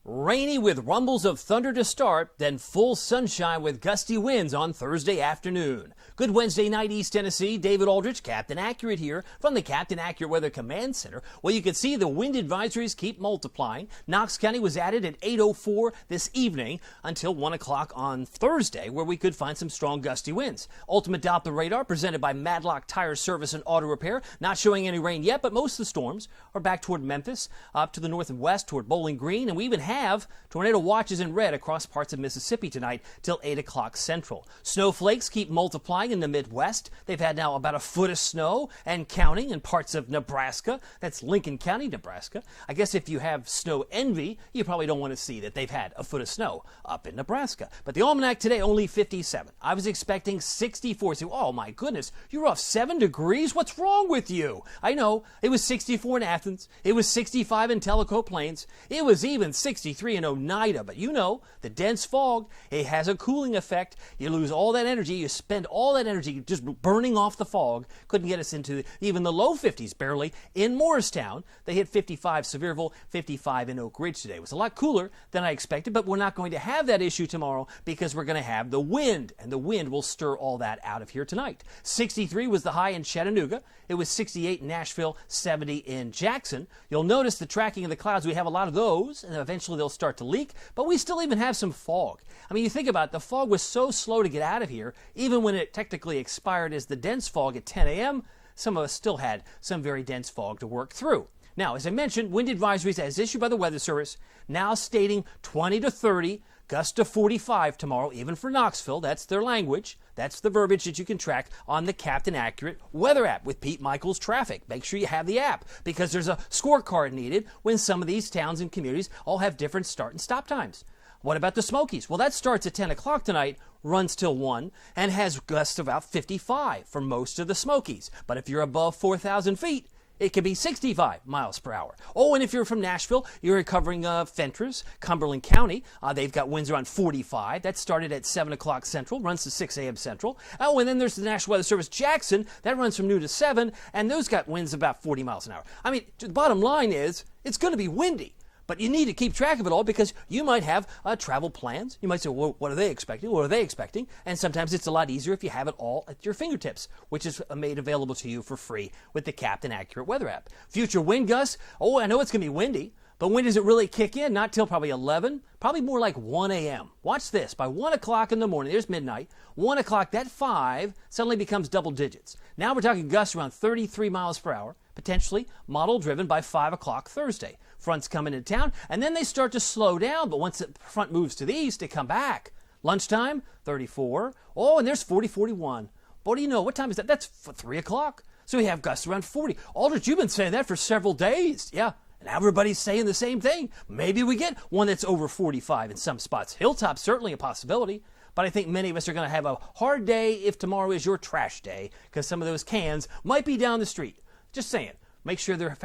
Rainy with rumbles of thunder to start, then full sunshine with gusty winds on Thursday afternoon. Good Wednesday night, East Tennessee. David Aldrich, Captain Accurate here from the Captain Accurate Weather Command Center. Well, you can see the wind advisories keep multiplying. Knox County was added at 8:04 this evening until 1 o'clock on Thursday, where we could find some strong gusty winds. Ultimate Doppler radar presented by Madlock Tire Service and Auto Repair. Not showing any rain yet, but most of the storms are back toward Memphis, up to the north and west toward Bowling Green, and we even have tornado watches in red across parts of Mississippi tonight till 8 o'clock central. Snowflakes keep multiplying in the Midwest. They've had now about a foot of snow and counting in parts of Nebraska. That's Lincoln County, Nebraska. I guess if you have snow envy, you probably don't want to see that they've had a foot of snow up in Nebraska. But the almanac today, only 57. I was expecting 64. So, oh my goodness, you're off 7 degrees? What's wrong with you? I know, it was 64 in Athens. It was 65 in Tellico Plains. It was even 63 in Oneida. But you know, the dense fog, it has a cooling effect. You lose all that energy. You spend all that energy just burning off the fog. Couldn't get us into even the low 50s, barely. In Morristown, they hit 55, Sevierville, 55 in Oak Ridge today. It was a lot cooler than I expected, but we're not going to have that issue tomorrow because we're going to have the wind, and the wind will stir all that out of here tonight. 63 was the high in Chattanooga. It was 68 in Nashville, 70 in Jackson. You'll notice the tracking of the clouds. We have a lot of those, and eventually they'll start to leak, but we still even have some fog. I mean, you think about it, the fog was so slow to get out of here, even when it technically expired as the dense fog at 10 a.m., some of us still had some very dense fog to work through. Now, as I mentioned, wind advisories as issued by the Weather Service, now stating 20 to 30, gusts to 45 tomorrow, even for Knoxville. That's their language. That's the verbiage that you can track on the Captain Accurate weather app with Pete Michaels Traffic. Make sure you have the app because there's a scorecard needed when some of these towns and communities all have different start and stop times. What about the Smokies? Well, that starts at 10 o'clock tonight, runs till 1, and has gusts of about 55 for most of the Smokies. But if you're above 4,000 feet, it could be 65 miles per hour. Oh, and if you're from Nashville, you're covering Fentress, Cumberland County. They've got winds around 45. That started at 7 o'clock central, runs to 6 a.m. central. Oh, and then there's the National Weather Service Jackson. That runs from noon to 7, and those got winds about 40 miles an hour. I mean, the bottom line is it's going to be windy. But you need to keep track of it all because you might have travel plans. You might say, well, what are they expecting? What are they expecting? And sometimes it's a lot easier if you have it all at your fingertips, which is made available to you for free with the Captain Accurate weather app. Future wind gusts. Oh, I know it's going to be windy. But when does it really kick in? Not till probably 11, probably more like 1 a.m. Watch this. By 1 o'clock in the morning, there's midnight, 1 o'clock, that 5 suddenly becomes double digits. Now we're talking gusts around 33 miles per hour, potentially model driven by 5 o'clock Thursday. Fronts come into town, and then they start to slow down. But once the front moves to the east, they come back. Lunchtime, 34. Oh, and there's 40, 41. What do you know? What time is that? That's 3 o'clock. So we have gusts around 40. Aldrich, you've been saying that for several days. Yeah. And everybody's saying the same thing. Maybe we get one that's over 45 in some spots. Hilltop's certainly a possibility. But I think many of us are going to have a hard day if tomorrow is your trash day because some of those cans might be down the street. Just saying. Make sure they're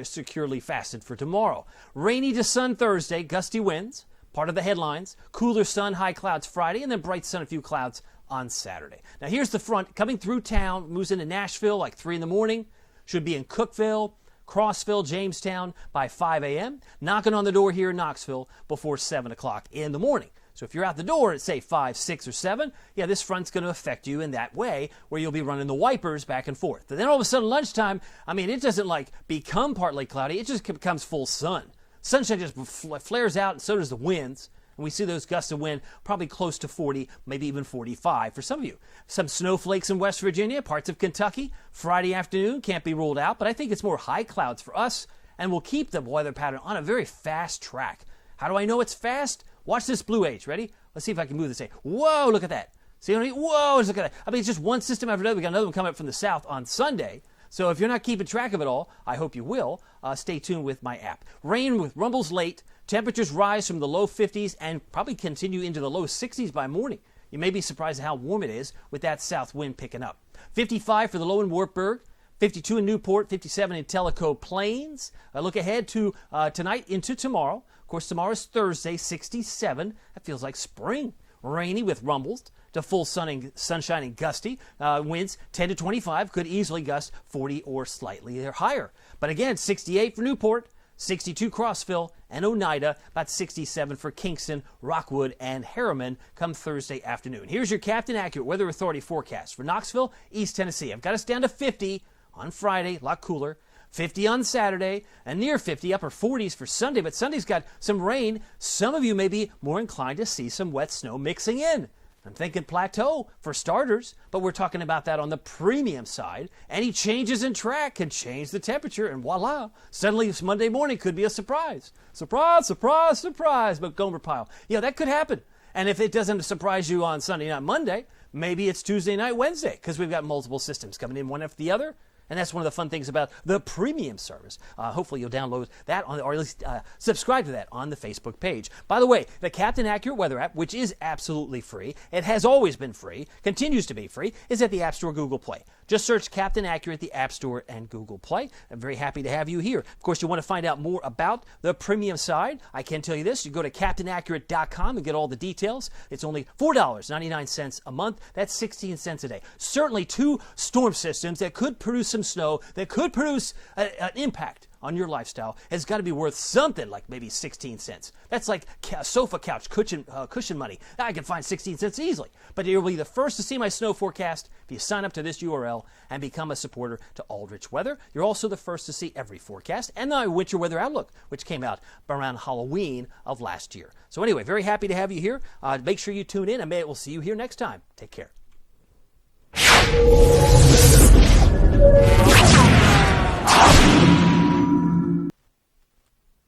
securely fastened for tomorrow. Rainy to sun Thursday, gusty winds, part of the headlines. Cooler sun, high clouds Friday, and then bright sun, a few clouds on Saturday. Now here's the front coming through town, moves into Nashville like 3 in the morning. Should be in Cookeville, Crossville, Jamestown by 5 a.m. Knocking on the door here in Knoxville before 7 o'clock in the morning. So if you're out the door at, say, 5, 6, or 7, yeah, this front's going to affect you in that way where you'll be running the wipers back and forth. But then all of a sudden, lunchtime, I mean, it doesn't, become partly cloudy. It just becomes full sun. Sunshine just flares out, and so does the winds. And we see those gusts of wind probably close to 40, maybe even 45 for some of you. Some snowflakes in West Virginia, parts of Kentucky. Friday afternoon can't be ruled out, but I think it's more high clouds for us, and we'll keep the weather pattern on a very fast track. How do I know it's fast? Watch this blue age. Ready? Let's see if I can move this. Whoa, look at that. See what I mean? Whoa, look at that. I mean, it's just one system after another. We got another one coming up from the south on Sunday. So if you're not keeping track of it all, I hope you will. Stay tuned with my app. Rain with rumbles late. Temperatures rise from the low 50s and probably continue into the low 60s by morning. You may be surprised at how warm it is with that south wind picking up. 55 for the low in Wartburg. 52 in Newport, 57 in Tellico Plains. I look ahead to tonight into tomorrow. Of course, tomorrow is Thursday, 67. That feels like spring. Rainy with rumbles to full sunshine and gusty. Winds 10 to 25, could easily gust 40 or slightly higher. But again, 68 for Newport, 62 Crossville and Oneida, about 67 for Kingston, Rockwood, and Harriman come Thursday afternoon. Here's your Captain Accurate Weather Authority forecast for Knoxville, East Tennessee. I've got us down to 50 on Friday, a lot cooler. 50 on Saturday, and near 50, upper 40s for Sunday, but Sunday's got some rain. Some of you may be more inclined to see some wet snow mixing in. I'm thinking plateau for starters, but we're talking about that on the premium side. Any changes in track can change the temperature, and voila, suddenly Monday morning could be a surprise. Surprise, surprise, surprise, but Gomer Pyle. Yeah, that could happen. And if it doesn't surprise you on Sunday night, Monday, maybe it's Tuesday night, Wednesday, because we've got multiple systems coming in one after the other. And that's one of the fun things about the premium service. Hopefully you'll download that or at least subscribe to that on the Facebook page. By the way, the Captain Accurate Weather app, which is absolutely free, it has always been free, continues to be free, is at the App Store, Google Play. Just search Captain Accurate at the App Store and Google Play. I'm very happy to have you here. Of course, you want to find out more about the premium side. I can tell you this. You go to CaptainAccurate.com and get all the details. It's only $4.99 a month. That's 16 cents a day. Certainly two storm systems that could produce some snow, that could produce an impact on your lifestyle has got to be worth something like maybe 16 cents. That's like sofa couch cushion money. I can find 16 cents easily. But you'll be the first to see my snow forecast if you sign up to this URL and become a supporter to Aldrich Weather. You're also the first to see every forecast and the winter weather outlook, which came out around Halloween of last year. So anyway, very happy to have you here. Make sure you tune in, and we'll see you here next time. Take care.